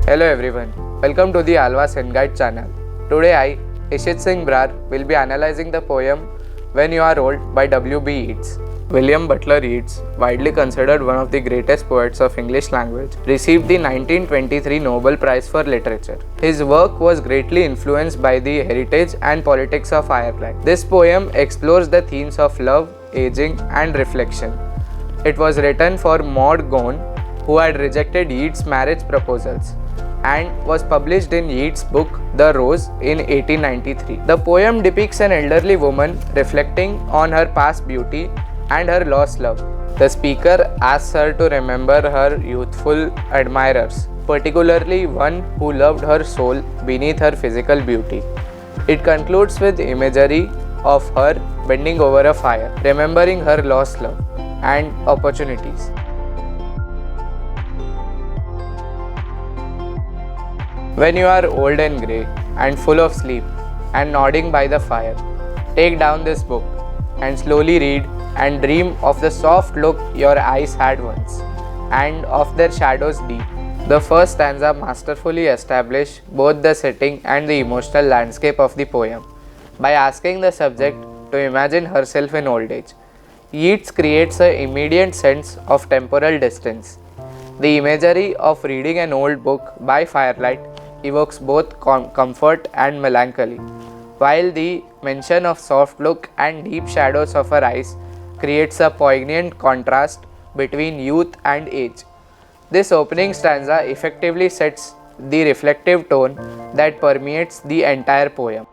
Hello everyone, welcome to the ALVA'S-ENG-GUIDE channel. Today I, Ishit Singh Brar, will be analyzing the poem When You Are Old by W.B. Yeats. William Butler Yeats, widely considered one of the greatest poets of English language, received the 1923 Nobel Prize for Literature. His work was greatly influenced by the heritage and politics of Ireland. This poem explores the themes of love, aging and reflection. It was written for Maud Gonne, who had rejected Yeats' marriage proposals, and was published in Yeats' book The Rose in 1893. The poem depicts an elderly woman reflecting on her past beauty and her lost love. The speaker asks her to remember her youthful admirers, particularly one who loved her soul beneath her physical beauty. It concludes with imagery of her bending over a fire, remembering her lost love and opportunities. When you are old and grey and full of sleep and nodding by the fire, take down this book and slowly read and dream of the soft look your eyes had once and of their shadows deep. The first stanza masterfully establishes both the setting and the emotional landscape of the poem by asking the subject to imagine herself in old age. Yeats creates an immediate sense of temporal distance. The imagery of reading an old book by firelight evokes both comfort and melancholy, while the mention of soft look and deep shadows of her eyes creates a poignant contrast between youth and age. This opening stanza effectively sets the reflective tone that permeates the entire poem.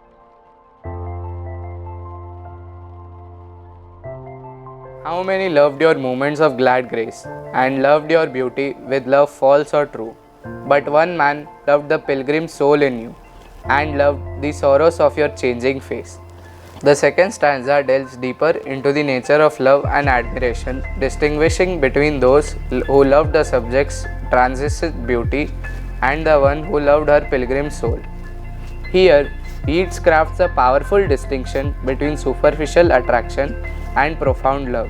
How many loved your moments of glad grace, and loved your beauty with love false or true? But one man loved the pilgrim soul in you, and loved the sorrows of your changing face. The second stanza delves deeper into the nature of love and admiration, distinguishing between those who loved the subject's transitive beauty and the one who loved her pilgrim soul. Here, Yeats crafts a powerful distinction between superficial attraction and profound love.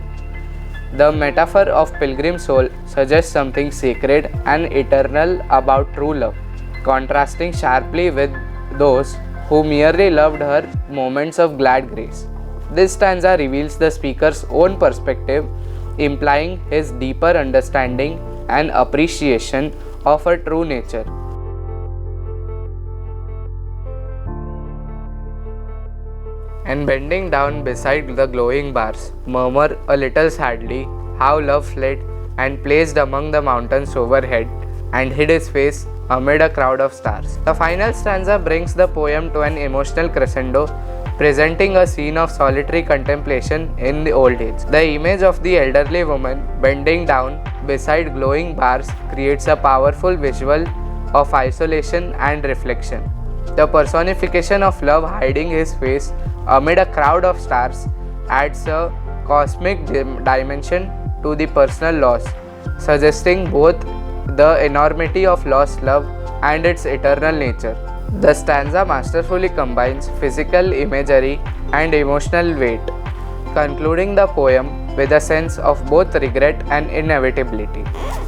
The metaphor of pilgrim soul suggests something sacred and eternal about true love, contrasting sharply with those who merely loved her moments of glad grace. This stanza reveals the speaker's own perspective, implying his deeper understanding and appreciation of her true nature. And bending down beside the glowing bars, murmur a little sadly how love fled and placed among the mountains overhead and hid his face amid a crowd of stars. The final stanza brings the poem to an emotional crescendo, presenting a scene of solitary contemplation in the old age. The image of the elderly woman bending down beside glowing bars creates a powerful visual of isolation and reflection. The personification of love hiding his face amid a crowd of stars adds a cosmic dimension to the personal loss, suggesting both the enormity of lost love and its eternal nature. The stanza masterfully combines physical imagery and emotional weight, concluding the poem with a sense of both regret and inevitability.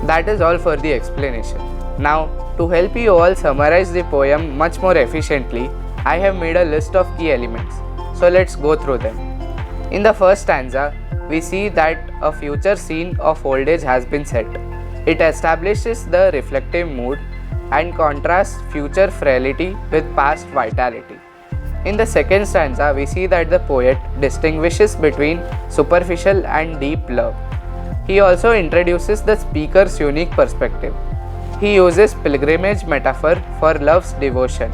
That is all for the explanation. Now, to help you all summarize the poem much more efficiently, I have made a list of key elements. So let's go through them. In the first stanza, we see that a future scene of old age has been set. It establishes the reflective mood and contrasts future frailty with past vitality. In the second stanza, we see that the poet distinguishes between superficial and deep love. He also introduces the speaker's unique perspective. He uses pilgrimage metaphor for love's devotion.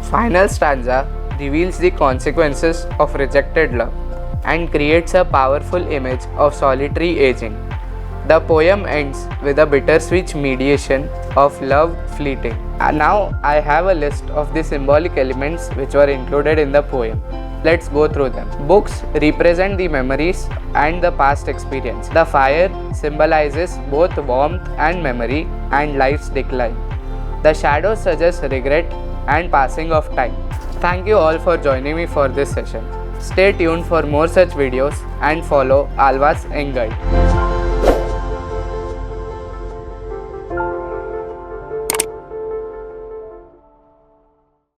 Final stanza reveals the consequences of rejected love and creates a powerful image of solitary aging. The poem ends with a bittersweet mediation of love fleeting. Now I have a list of the symbolic elements which were included in the poem. Let's go through them. Books represent the memories and the past experience. The fire symbolizes both warmth and memory and life's decline. The shadows suggest regret and passing of time. Thank you all for joining me for this session. Stay tuned for more such videos and follow ALVA'S-ENG-GUIDE.